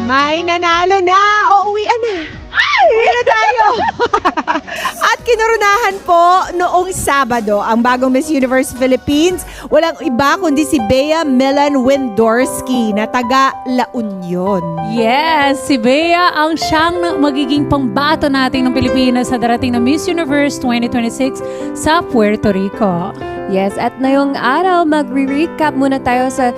May nanalo na! Uuwian na! Uwi na tayo! At kinurunahan po noong Sabado ang bagong Miss Universe Philippines. Walang iba kundi si Bea Milan Windorski na taga La Union. Yes, si Bea ang siyang magiging pambato natin ng Pilipinas sa darating na Miss Universe 2026 sa Puerto Rico. Yes, at ngayong araw, magre-recap muna tayo sa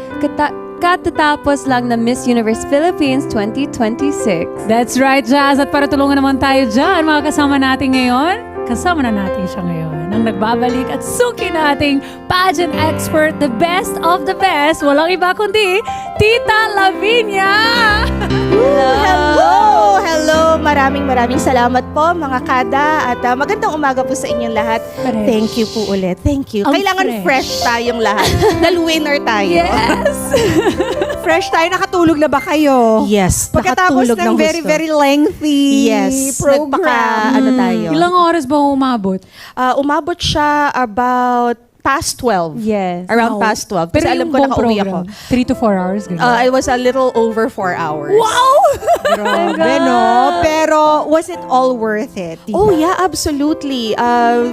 katatapos lang na Miss Universe Philippines 2026. That's right, Jazz. At para tulungan naman tayo dyan, mga kasama natin ngayon, kasama na natin siya ngayon. Ang nagbabalik at suki nating pageant expert, the best of the best, walang iba kundi Tita Lavinia! Hello! Hello! Maraming salamat po mga kada at magandang umaga po sa inyong lahat. Fresh. Thank you po ulit. Thank you. Ang Kailangan fresh tayong lahat. Dahil winner tayo. Yes! Fresh tayo, nakatulog na ba kayo? Yes. Pagkatapos nakatulog ng very, gusto. very lengthy program. Ano tayo? Ilang oras ba umabot? Umabot siya about past 12. Yes. Around Wow. past 12. Pero Kasi alam yung ko buong nakauwi ako. program, 3 to 4 hours. Ganun. I was a little over 4 hours. Wow! Grabe, no? Pero was it all worth it? Tita? Oh yeah, absolutely.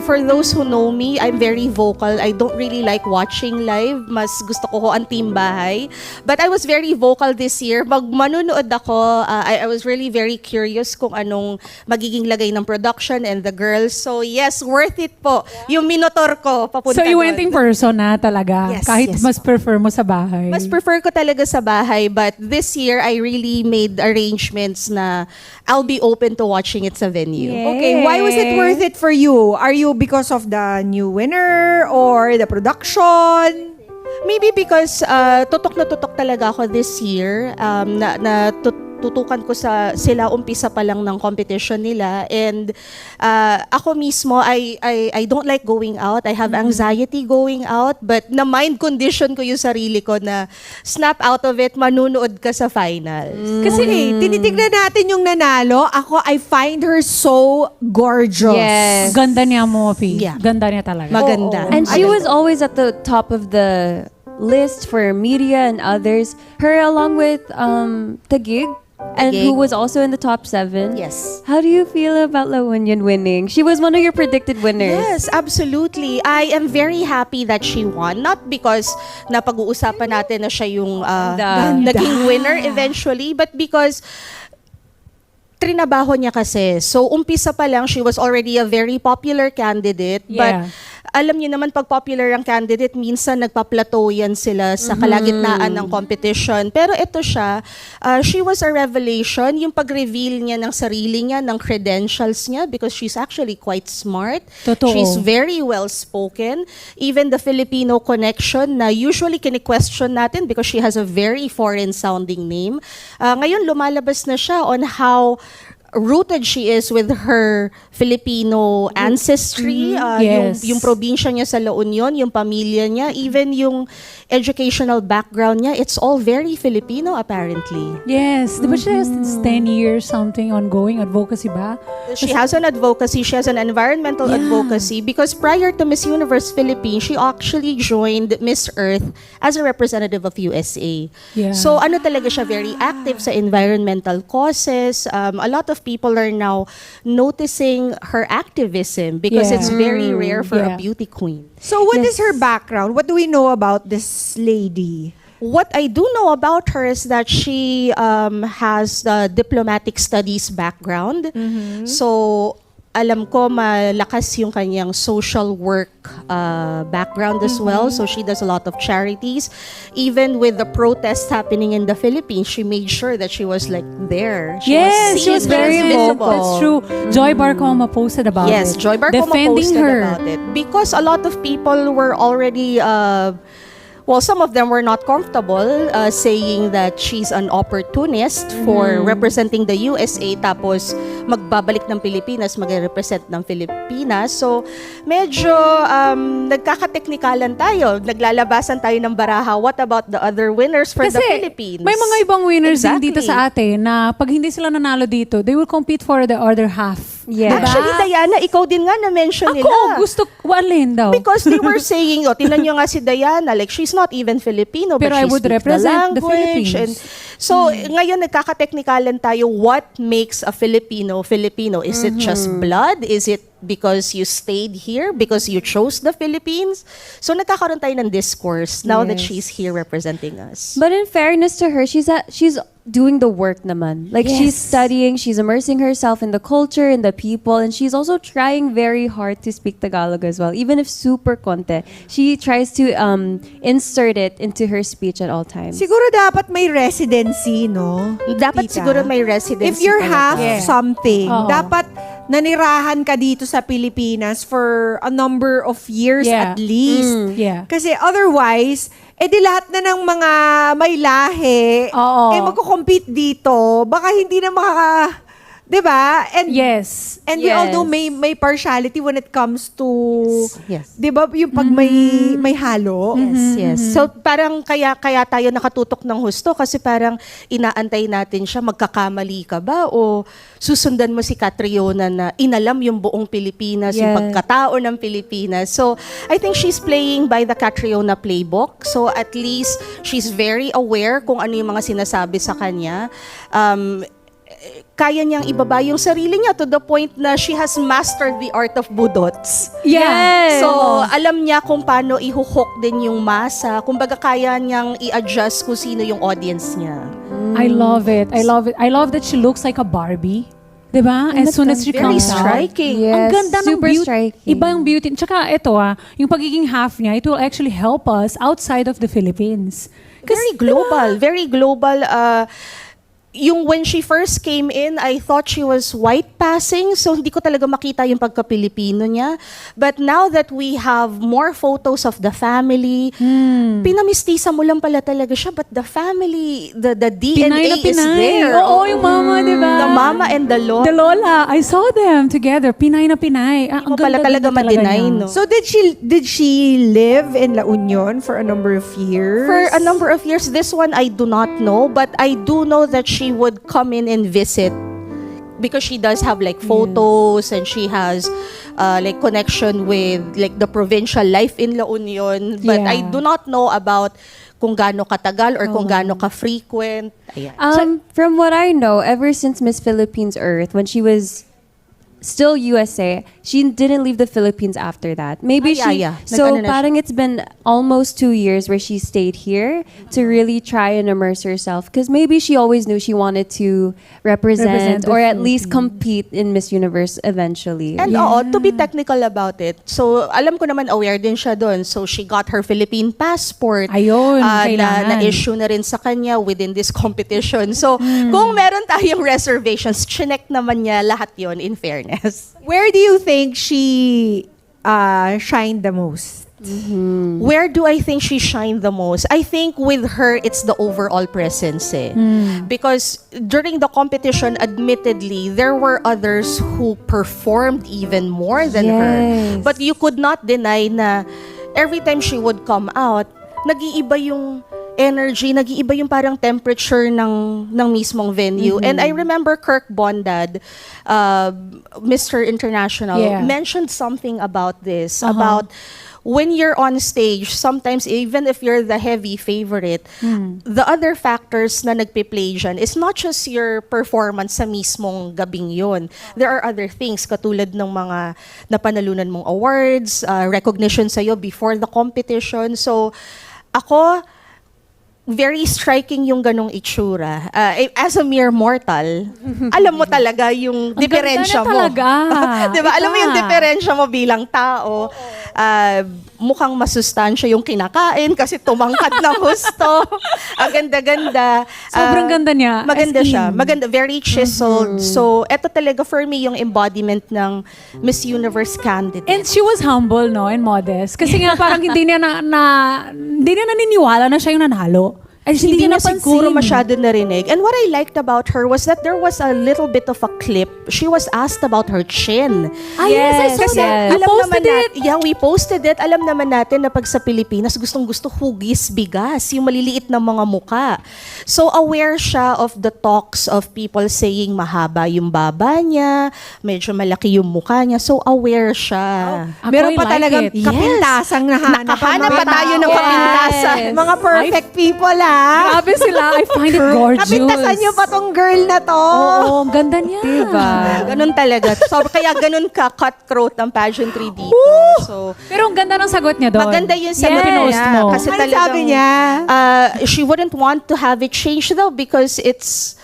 For those who know me, I'm very vocal. I don't really like watching live. Mas gusto ko ang team bahay. But I was very vocal this year. Manunood ako, I was really very curious kung anong magiging lagay ng production and the girls. So yes, worth it po. Yung minotor ko, papunta So you went doon. in person na talaga? Yes, Kahit yes. mas prefer mo sa bahay? Mas prefer ko talaga sa bahay, but this year I really made arrangements na I'll be open to watching it sa venue. Yeah. Okay, why was it worth it for you? Are you because of the new winner or the production? Maybe because tutok na tutok talaga ako this year. Tutukan ko sa sila umpisa pa lang ng competition nila, and ako mismo I don't like going out. I have anxiety going out, but na mind condition ko yung sarili ko na snap out of it, manunood ka sa finals. Kasi tinitignan natin yung nanalo. Ako, I find her so gorgeous. Yes. Ganda niya mo, Fi. Yeah. Ganda niya talaga. Maganda. And she was always at the top of the list for media and others. Her along with Taguig, and Taguig. who was also in the top 7. Yes. How do you feel about La Union winning? She was one of your predicted winners. Yes, absolutely. I am very happy that she won. Not because napag-uusapan natin na siya yung naging winner eventually, but because trinabaho niya kasi. So, umpisa pa lang, she was already a very popular candidate. Yeah. But alam niyo naman, pag popular ang candidate, minsan nagpa-plateau yan sila sa kalagitnaan ng competition. Pero ito siya, she was a revelation. Yung pag-reveal niya ng sarili niya, ng credentials niya, because she's actually quite smart. Totoo. She's very well-spoken. Even the Filipino connection na usually kini-question natin because she has a very foreign-sounding name. Ngayon, lumalabas na siya on how rooted she is with her Filipino ancestry, Yes. yung probinsya niya sa La Union, yung pamilya niya, even yung educational background niya, it's all very Filipino apparently. Yes. Di ba siya has 10 years something ongoing advocacy ba? She has an advocacy, she has an environmental advocacy because prior to Miss Universe Philippines, she actually joined Miss Earth as a representative of USA. Yeah. So ano talaga siya, very active sa environmental causes. A lot of people are now noticing her activism because Yeah. it's very rare for Yeah. a beauty queen. So what is her background? What do we know about this lady? What I do know about her is that she has the diplomatic studies background. So, alam ko malakas yung kanyang social work background as well. So, she does a lot of charities. Even with the protests happening in the Philippines, she made sure that she was like there. She Yes, she was seen, very visible. vocal. That's true. Joy Barcoma posted about Yes, it. Joy Barcoma Defending posted her. about it. Because a lot of people were already, some of them were not comfortable saying that she's an opportunist for representing the USA tapos magbabalik ng Pilipinas, mag-represent ng Pilipinas. So, medyo nagkakateknikalan tayo. Naglalabasan tayo ng baraha. What about the other winners for the Philippines? may mga ibang winners din Exactly. dito sa atin na pag hindi sila nanalo dito, they will compete for the other half Yeah. Actually, Diana, ikaw din nga na-mention nila. Ako, gusto ko, alin daw? Because they were saying, tinan nyo nga si Diana, like she's not even Filipino, Pero but I she would speaks represent the the language. Philippines. And so, ngayon nagkakateknikalan tayo, what makes a Filipino Filipino? Is it just blood? Is it because you stayed here? Because you chose the Philippines? So, nagkakaroon tayo ng discourse now that Yes. she's here representing us. But in fairness to her, she's doing the work naman. Like she's Yes. studying, she's immersing herself in the culture, in the people, and she's also trying very hard to speak Tagalog as well. Even if super konti, she tries to insert it into her speech at all times. Siguro dapat may residency, no? Dapat Tita? siguro may residency. If you're half talaga. something, Oo. dapat nanirahan ka dito sa Pilipinas for a number of years Yeah. at least. Yeah. Kasi otherwise, di lahat na ng mga may lahi, Oo. magko-compete dito, baka hindi na makaka... Di ba? And, Yes. and we all Yes. know may partiality when it comes to... Yes. Di ba? Yung pag may halo. Yes. So parang kaya tayo nakatutok ng husto kasi parang inaantay natin siya, magkakamali ka ba o susundan mo si Catriona na inalam yung buong Pilipinas, yung Yes. pagkatao ng Pilipinas. So I think she's playing by the Catriona playbook. So at least she's very aware kung ano yung mga sinasabi sa kanya. Kaya niyang ibaba yung sarili niya to the point na she has mastered the art of budots. Yeah. So, alam niya kung paano ihuhook din yung masa. Kumbaga, kaya niyang i-adjust kung sino yung audience niya. I love it. I love it. I love that she looks like a Barbie. Diba? As soon as she Very comes out. striking. Yes, Ang ganda ng super beauty. striking. Iba yung beauty. Tsaka ito yung pagiging half niya, it will actually help us outside of the Philippines. Very global. Very global. Yung when she first came in, I thought she was white passing, so hindi ko talaga makita yung pagka-Pilipino niya. But now that we have more photos of the family, pinamistisa mo lang pala talaga siya, but the family, the DNA Pinay na is Pinay. there. Oo, yung mama, diba? The mama and the lola. The Lola. I saw them together. Pinay na Pinay. Hindi mo pala talaga ma-deny, no? So did she live in La Union for a number of years? For a number of years, this one I do not know, but I do know that she would come in and visit because she does have like photos and she has like connection with like the provincial life in La Union. But Yeah. I do not know about kung gaano katagal or kung gaano ka-frequent. Ayan. From what I know, ever since Miss Philippines Earth, when she was still USA, she didn't leave the Philippines after that. Maybe Yeah. So Nag-ano na siya. parang it's been almost 2 years where she stayed here to really try and immerse herself. Because maybe she always knew she wanted to represent the or at least compete in Miss Universe eventually. And to be technical about it, so alam ko naman aware din siya doon. So she got her Philippine passport. Ayun, na kailangan. issue na rin sa kanya within this competition. So kung meron tayong reservations, chinek naman niya lahat yon in fairness. Where do you think she shined the most? Where do I think she shined the most? I think with her, it's the overall presence. Because during the competition, admittedly, there were others who performed even more than her. Yes. But you could not deny na every time she would come out, nag-iiba yung energy, nag-iiba yung parang temperature ng mismong venue. And I remember Kirk Bondad, Mr. International, Yeah. mentioned something about this, about when you're on stage, sometimes even if you're the heavy favorite, the other factors na nagpe-play dyan is not just your performance sa mismong gabing yun. There are other things katulad ng mga napanalunan mong awards, recognition sa'yo before the competition. So, ako, very striking yung ganong itsura. As a mere mortal, alam mo talaga yung Ang diferensya ganda na mo. talaga. Diba? Alam mo yung Iba. diferensya mo bilang tao. Mukhang masustansya yung kinakain kasi tumangkad ng husto. Ang ganda-ganda. Sobrang ganda niya. Maganda As in. siya. Maganda. Very chiseled. So, eto talaga for me yung embodiment ng Miss Universe candidate. And she was humble, no, and modest. Kasi nga parang hindi niya naniniwala na siya yung nanalo. Ay, hindi na napansin. siguro masyado narinig. And what I liked about her was that there was a little bit of a clip. She was asked about her chin. Ah, yes, I saw Yes, that. yes. You Alam naman posted it. Yeah, we posted it. Alam naman natin na pag sa Pilipinas, gustong-gusto hugis, bigas, yung maliliit na mga muka. So aware siya of the talks of people saying mahaba yung baba niya, medyo malaki yung mukha niya. So aware siya. Ako, Meron I pa like talagang it. kapintasang nahanap. ang Nakahanap mga pa tayo ng tao. kapintasan. Mga perfect people, Grabe sila. I find it gorgeous. Kapintasan niyo pa tong girl na to. Oo, ang ganda niya. Diba? Ganun talaga. So, kaya ganun ka cutthroat ang pageantry dito. So, Pero ang ganda ng sagot niya doon. maganda yun sa Yes. Pinost mo. Kasi Ano talagang, sabi niya? She wouldn't want to have it changed though because it's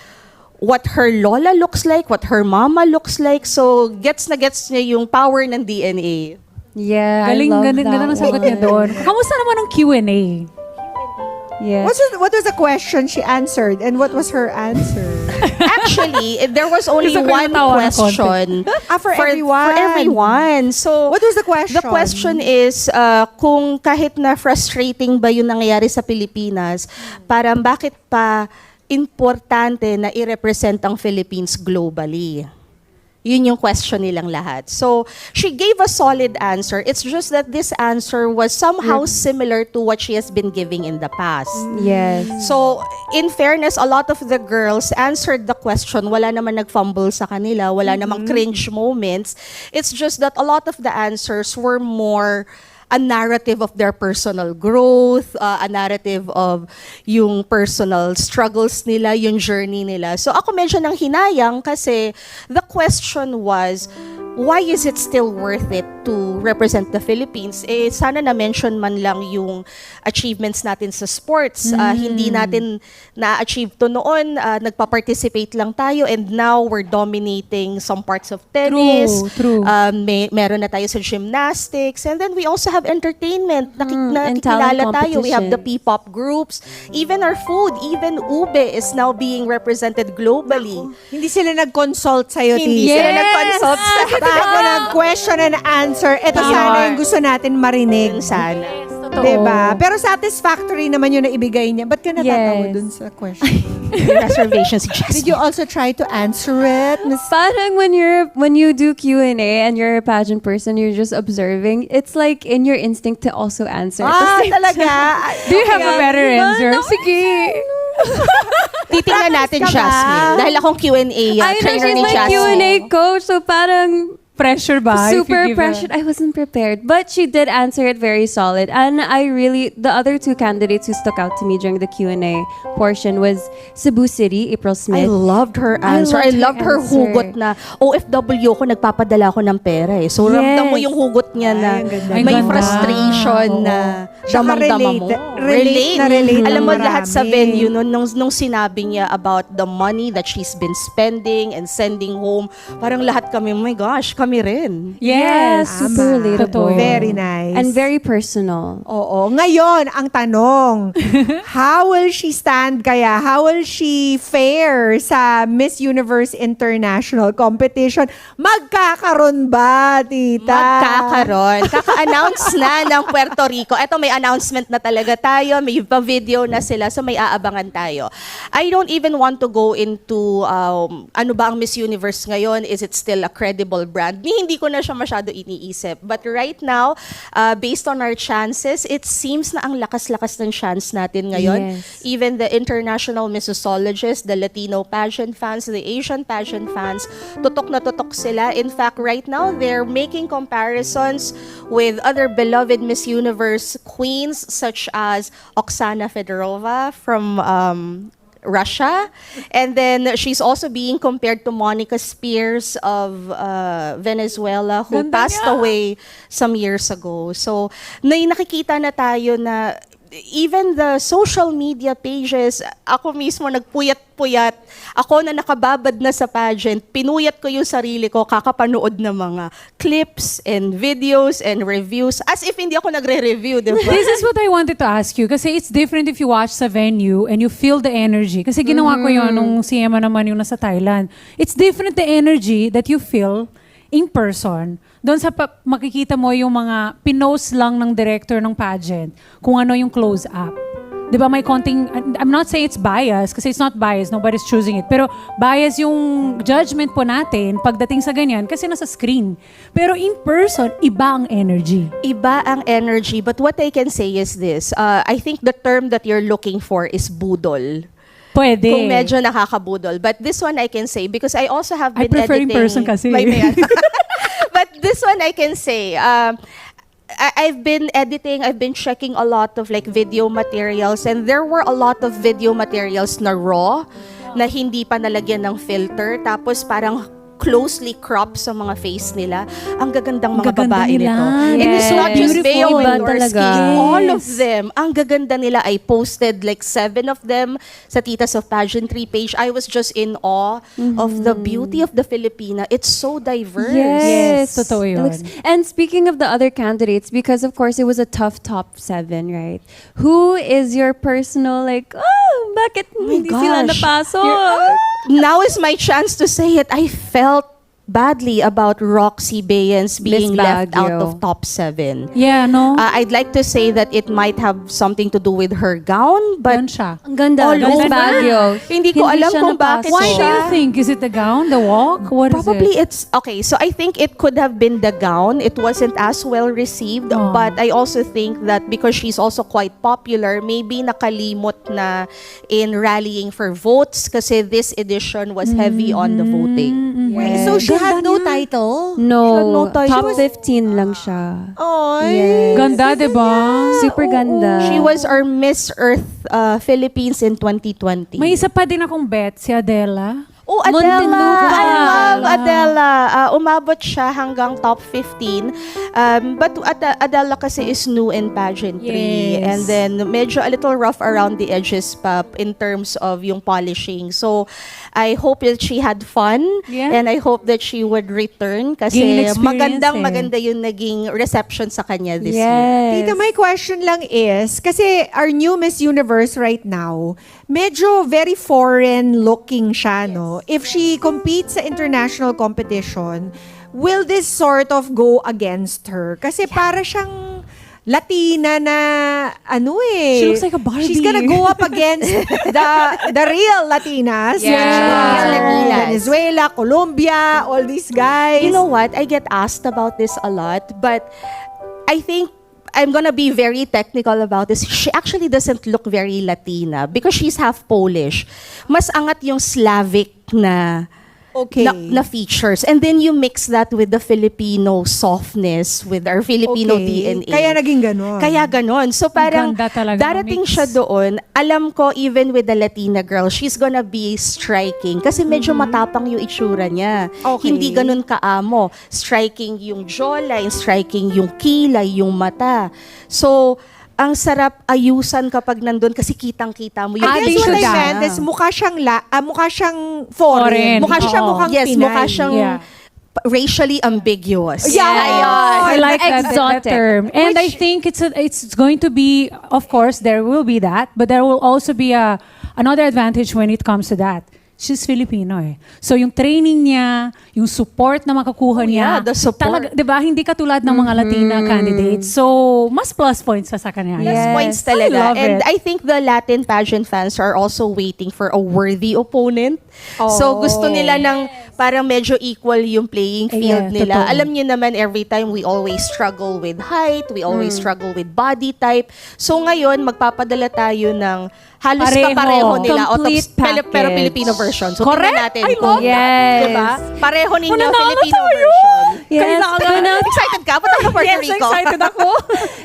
what her lola looks like, what her mama looks like. So, gets niya yung power ng DNA. Yeah, Galing, I love ganda, that ganda ng sagot niya one. doon. Kamusta naman ang Q&A? Yeah. What was the question she answered and what was her answer? Actually, there was only Gusto ko one natawa ng question For everyone. For everyone. So, What was the question? the question is, kung kahit na frustrating ba yung nangyayari sa Pilipinas, parang bakit pa importante na i-represent ang Philippines globally? Yun yung question nilang lahat. So, she gave a solid answer. It's just that this answer was somehow similar to what she has been giving in the past. Yes. So, in fairness, a lot of the girls answered the question. Wala naman nag-fumble sa kanila. Wala namang cringe moments. It's just that a lot of the answers were more a narrative of their personal growth, a narrative of yung personal struggles nila, yung journey nila. So ako medyo nang hinayang kasi the question was, why is it still worth it to represent the Philippines? Eh, sana na-mention man lang yung achievements natin sa sports. Hindi natin na-achieve to noon. Nagpa-participate lang tayo and now we're dominating some parts of tennis. True. Meron na tayo sa gymnastics. And then we also have entertainment. and Nakikilala talent tayo. We have the competitions. P-pop groups. Even our food, even ube is now being represented globally. Hindi sila nag-consult sa'yo, Hindi Tis. sila nag-consult sa Bago nag-question and answer, ito sana yung gusto natin marinig. sana. Totoo. Diba? Pero satisfactory naman yung naibigay niya. Ba't ka natatawa Yes. dun sa question? Reservations, Did you also try to answer it, Miss? Parang when you do Q&A and you're a pageant person, you're just observing. It's like in your instinct to also answer. at the Ah, same talaga? Do you have a better answer? Sige. Titingnan natin, Practice ka ba? Jasmine. Dahil akong Q&A I know trainer she's ni my Jasmine. Q&A coach, so parang Pressure ba? If you super give a- pressured. I wasn't prepared, but she did answer it very solid. And the other two candidates who stuck out to me during the Q&A portion was Cebu City, April I Smith. loved her answer. I loved her answer. hugot na OFW ko, nagpapadala ko ng pera eh. So, ramdam mo Yes. yung hugot niya na Ay, ang ganda. Ang may ganda. frustration na Tsaka damang-dama mo. relate na relate Alam ng mo, lahat sa marami. venue, nung sinabi niya about the money that she's been spending and sending home, parang lahat kami, oh my gosh, kami rin. Yes. super Tama. relatable. Very nice. And very personal. Oo. Ngayon, ang tanong, how will she stand kaya? How will she fare sa Miss Universe International competition? Magkakaroon ba, tita? Magkakaroon. Kaka-announce na ng Puerto Rico. Eto, may announcement na talaga tayo. May pa-video na sila. So, may aabangan tayo. I don't even want to go into ano ba ang Miss Universe ngayon? Is it still a credible brand? Hindi ko na siya masyado iniisip. But right now, based on our chances, it seems na ang lakas-lakas ng chance natin ngayon. Yes. Even the international missologists, the Latino pageant fans, the Asian pageant fans, tutok na tutok sila. In fact, right now, they're making comparisons with other beloved Miss Universe queens such as Oksana Fedorova from Russia. And then she's also being compared to Monica Spears of Venezuela who Ganda passed niya. away some years ago. So, nakikita na tayo na even the social media pages, ako mismo nagpuyat-puyat. Ako na nakababad na sa pageant, pinuyat ko yung sarili ko, kakapanood ng mga clips and videos and reviews. As if hindi ako nagre-review, di ba? This is what I wanted to ask you. Kasi it's different if you watch sa venue and you feel the energy. Kasi ginawa ko yun nung si Emma naman yung nasa Thailand. It's different the energy that you feel in person. Doon sa makikita mo yung mga pinost lang ng director ng pageant kung ano yung close-up. di ba may konting, I'm not saying it's bias, kasi it's not bias, nobody's choosing it. Pero bias yung judgment po natin pagdating sa ganyan, kasi nasa screen. Pero in person, iba ang energy. Iba ang energy, but what I can say is this. I think the term that you're looking for is budol. Pwede. Kung medyo nakakabudol. But this one I can say, because I also have I been prefer in editing. person kasi. But this one I can say, I've been editing, I've been checking a lot of like video materials, and there were a lot of video materials na raw, na hindi pa nalagyan ng filter, tapos parang closely cropped sa mga face nila. Ang gagandang mga gaganda babae nila. nito. And it's Yes. not just Beautiful. Bea Iba Wilorski. talaga. All of them. Ang gaganda nila. I posted like 7 of them sa Titas of Pageantry page. I was just in awe of the beauty of the Filipina. It's so diverse. Yes. Totoo It yun. and speaking of the other candidates, because of course it was a tough top 7, right? Who is your personal like, bakit hindi sila gosh. napasok? Now is my chance to say it. I felt badly about Roxy Bayens being Miss left Baguio. out of top 7. Yeah, no? I'd like to say that it might have something to do with her gown, Yan but siya. Ang ganda. All Miss over. Baguio. Hindi ko alam siya kung bakit napasok. Why do you think? Is it the gown, the walk? What is probably it? it's okay. So I think it could have been the gown. It wasn't as well received, Oh. but I also think that because she's also quite popular, maybe nakalimot na in rallying for votes kasi this edition was heavy on the voting. Yes. So she had no title? No, She had no top title. 15 lang siya. Oy. Yes. Ganda, di ba? Super ganda. She was our Miss Earth Philippines in 2020. May isa pa din akong bet, si Adela. Oh, Adela! Muntinlupa. I love Adela. Umabot siya hanggang top 15. But Adela kasi is new in pageantry. Yes. And then medyo a little rough around the edges pa in terms of yung polishing. So, I hope that she had fun. Yeah. And I hope that she would return Gain kasi experience maganda yung naging reception sa kanya this year. Yes. Tita, my question lang is, kasi our new Miss Universe right now, medyo very foreign looking siya, no? If she competes sa international competition, will this sort of go against her? Kasi para siyang Latina na, She looks like a Barbie. She's gonna go up against the real Latinas. Yeah. Which are Real Latinas. Venezuela, Colombia, all these guys. You know what? I get asked about this a lot, but I think I'm gonna be very technical about this. She actually doesn't look very Latina because she's half Polish. Mas angat yung Slavic na Okay. na features. And then you mix that with the Filipino softness, with our Filipino DNA. Kaya naging ganon. Kaya ganon. So parang Ganda talaga, darating mix. siya doon, alam ko even with the Latina girl, she's gonna be striking. Kasi medyo matapang yung itsura niya. Okay. Hindi ganon kaamo. Striking yung jawline, striking yung kilay, yung mata. So, ang sarap ayusan kapag nandun kasi kitang-kita mo yung I guess Adding what I siya. meant is mukha siyang foreign. Foreign. Mukha siyang Oo. mukhang Yes, Pinay. mukha siyang Yeah. racially ambiguous. Yeah. I like that Exotic. term. And I think it's going to be, of course, there will be that, but there will also be another advantage when it comes to that. She's Filipino eh. So yung training niya, yung support na makakuha niya. yeah, the support. Talaga, 'di ba? Hindi katulad ng mga Latina candidates. So mas plus points sa kanya. Plus Yes. points I talaga. love And it. I think the Latin pageant fans are also waiting for a worthy opponent. So gusto nila ng parang medyo equal yung playing field Yeah, nila. totoo. Alam niyo naman, every time we always struggle with height, we always struggle with body type. So ngayon, magpapadala tayo ng halos Pareho. kapareho nila. Complete pero package. Filipino version. So Correct. tingnan natin I kung, love that. diba? Pareho ninyo Mananalo Filipino tayo! version. Yes. Excited ka? Punta ka Puerto Rico. ako.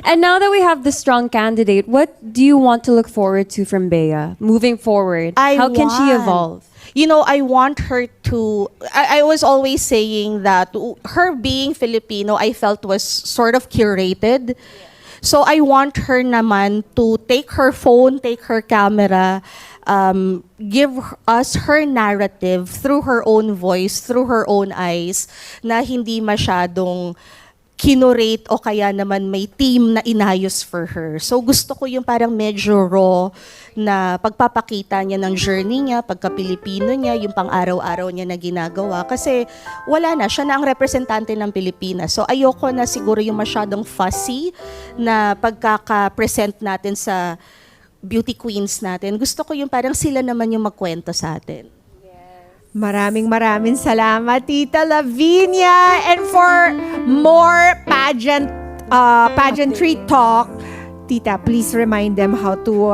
And now that we have the strong candidate, what do you want to look forward to from Bea moving forward? How can she evolve? You know, I want her to. I was always saying that her being Filipino, I felt was sort of curated. So I want her naman to take her phone, take her camera, give us her narrative through her own voice, through her own eyes, na hindi masyadong kinorate o kaya naman may team na inayos for her. So gusto ko yung parang medyo raw na pagpapakita niya ng journey niya, pagka-Pilipino niya, yung pang-araw-araw niya na ginagawa. Kasi wala na, siya na ang representante ng Pilipinas. So ayoko na siguro yung masyadong fussy na pagkaka-present natin sa beauty queens natin. Gusto ko yung parang sila naman yung magkwento sa atin. Maraming salamat, Tita Lavinia. And for more pageantry talk, Tita, please remind them how to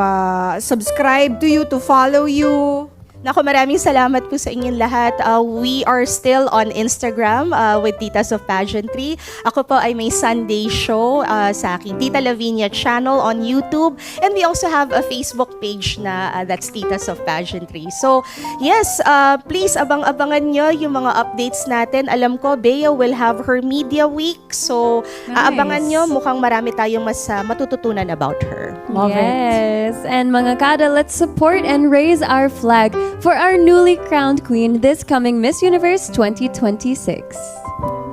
subscribe to you, to follow you. Naku, maraming salamat po sa inyong lahat. We are still on Instagram with Titas of Pageantry. Ako po ay may Sunday show sa aking Tita Lavinia channel on YouTube. And we also have a Facebook page na that's Titas of Pageantry. So, yes, please abang-abangan nyo yung mga updates natin. Alam ko, Bea will have her media week. So, Nice. abangan nyo. Mukhang marami tayong mas matututunan about her. Love it. Yes. And mga kada, let's support and raise our flag for our newly crowned queen this coming Miss Universe 2026.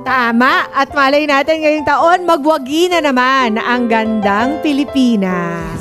Tama. At malay natin ngayong taon, magwagi na naman ang gandang Pilipinas.